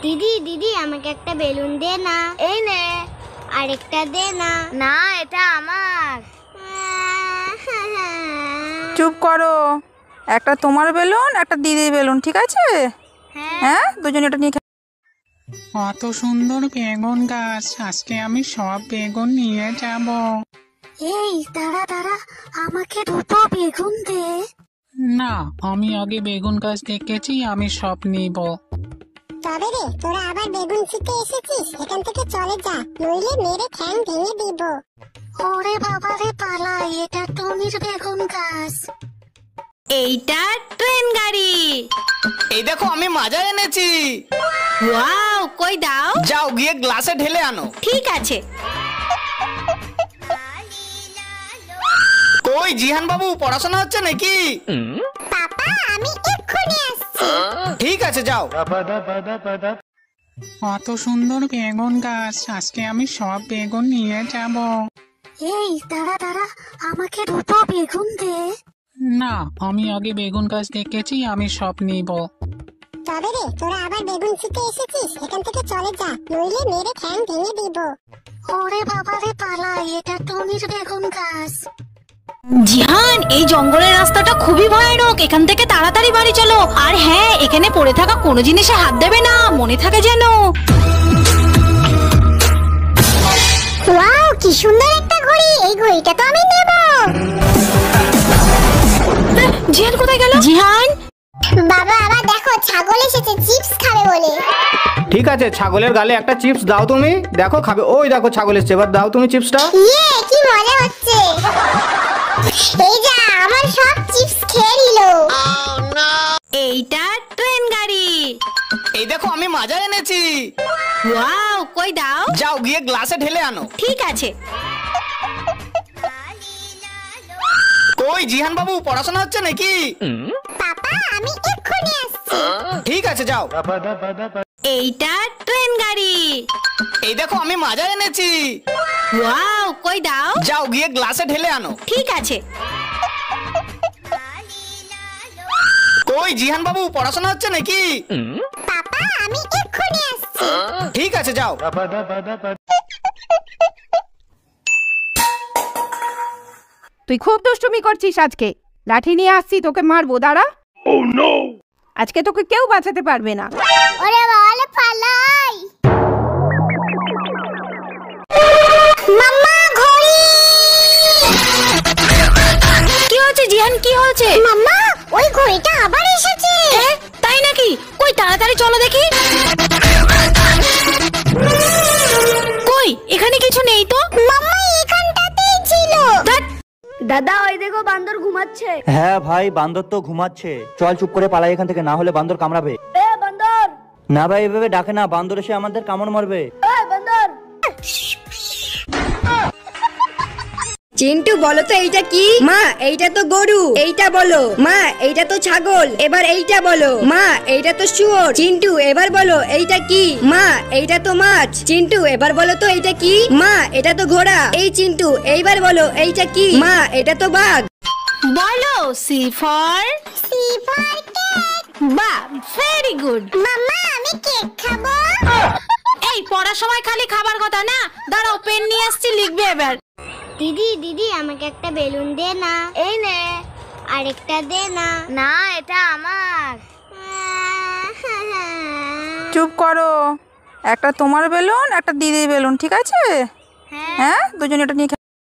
দিদি দিদি আমাকে একটা বেলুন দে না। এই নে। আরেকটা দে না। না, এটা আমার। চুপ করো, একটা তোমার বেলুন একটা দিদির বেলুন, ঠিক আছে? হ্যাঁ, দুজন এটা নিয়ে কত সুন্দর বেগুন গাছ, আজকে আমি সব বেগুন নিয়ে যাব। এই দাঁড়া দাঁড়া, আমাকে দুটো বেগুন দে। না, আমি আগে বেগুন গাছ দেখেছি, আমি সব নিব। তবে রে, তোরা আবার বেগুন ছিঁড়তে এসেছিস? এখান থেকে চলে যা, নইলে মেরে ঠ্যাং ভেঙে দিব। ওরে বাবা রে, পালাই, এটা টমির বেগুন গাছ। এইটা ট্রেন গাড়ি। এই দেখো আমি মাজা এনেছি। ওয়াও, কই দাও। যাও গিয়ে গ্লাসে ঢেলে আনো। ঠিক আছে। কই জিহান বাবু, পড়াশোনা হচ্ছে নাকি? পাপা, আমি এক্ষুনি আসছি। ঠিক আছে, যাও। কত সুন্দর বেগুন গাছ, আজকে আমি সব বেগুন নিয়ে যাব। এই দাঁড়া দাঁড়া, আমাকে দুটো বেগুন দে। না, আমি আগে বেগুন গাছ দেখেছি, আমি সব নিব। তবে রে, তোরা আবার বেগুন ছিঁড়তে এসেছিস? এখান থেকে চলে যা, নইলে মেরে ঠ্যাং ভেঙে দিব। ওরে বাবা রে, পালাই, এটা টমির বেগুন গাছ। জিহান, এই জঙ্গলের রাস্তাটা খুবই ভয়ানক, এখান থেকে তাড়াতাড়ি বাড়ি চলো। আর হ্যাঁ, এখানে পড়ে থাকা কোনো জিনিসে হাত দেবে না, মনে থাকে যেন। ওয়াও, কি সুন্দর একটা ঘড়ি, এই ঘড়িটা তো আমি নেব। জিহান কোথায় গেল? জিহান, বাবা আবার দেখো, ছাগল এসেছে চিপস খাবে বলে। ঠিক আছে, ছাগলের গালে একটা চিপস দাও তুমি, দেখো খাবে। ওই দেখো ছাগল এসছে, এবার দাও তুমি চিপসটা। ইয়ে, কি মজা হচ্ছে। এই যা, আমার সব চিপস খেয়ে নিল। এইটা ট্রেন গাড়ি। এই দেখো আমি মাজা এনেছি। ওয়াও, কই দাও। যাও গিয়ে গ্লাসে ঢেলে আনো। ঠিক আছে। কই জিহান বাবু, পড়াশোনা হচ্ছে নাকি? পাপা, আমি এক্ষুনি আসছি। ঠিক আছে, যাও। এইটা ট্রেন গাড়ি। এই দেখো আমি মাজা এনেছি। ওয়াও, কই দাও। যাও গিয়ে গ্লাসে ঢেলে আনো। ঠিক আছে। কই জিহান বাবু, পড়াশোনা হচ্ছে নাকি? পাপা, আমি এক্ষুনি আসছি। ঠিক আছে, যাও। তুই খুব দুষ্টুমি করছিস আজকে। লাঠি নিয়ে আসছি, তোকে মারবো, দাঁড়া। আজকে তোকে কেউ বাঁচাতে পারবে না। ওরে বাবা, পালাই। মাম্মা, ঘড়ি। কি হচ্ছে জিহান, কি হচ্ছে? মাম্মা, ওই ঘড়িটা আবার এসেছে। তাই নাকি? কই তাড়াতাড়ি চলো দেখি। কই, এখানে কিছু নেই তো। মাম্মা, এখানটাতেই ছিল। দাদা, ওই দেখো বান্দর ঘুমাচ্ছে। হ্যাঁ ভাই, বান্দর তো ঘুমাচ্ছে। চল চুপ করে পালাই এখান থেকে, না হলে বান্দর কামড়াবে। বান্দর। না ভাই, এভাবে ডাকে না, বান্দর এসে আমাদের কামড় মারবে। বান্দর। চিন্টু, বলো তো এইটা কি? মা, এইটা তো গরু। এইটা বলো। মা, এইটা তো ছাগল। এবার এইটা বলো। মা, এইটা তো শুয়োর। চিন্টু, এবার বলো এইটা কি? মা, এইটা তো মাছ। চিন্টু, এবার বলো তো এইটা কি? মা, এটা তো ঘোড়া। এই চিন্টু, এইবার বলো এইটা কি? মা, এটা তো বাঘ। বলো সি ফর কেক। বাহ, ভেরি গুড। মাম্মা, আমি কেক খাবো। এই পড়ার সময় খালি খাবার কথা না। দাঁড়াও, পেন নিয়ে আসছি, লিখবে এবার। দিদি দিদি আমাকে একটা বেলুন দে না। এই নে। আরেকটা দে না। না, এটা আমার। চুপ করো, একটা তোমার বেলুন একটা দিদির বেলুন, ঠিক আছে? হ্যাঁ, দুজন এটা নিয়ে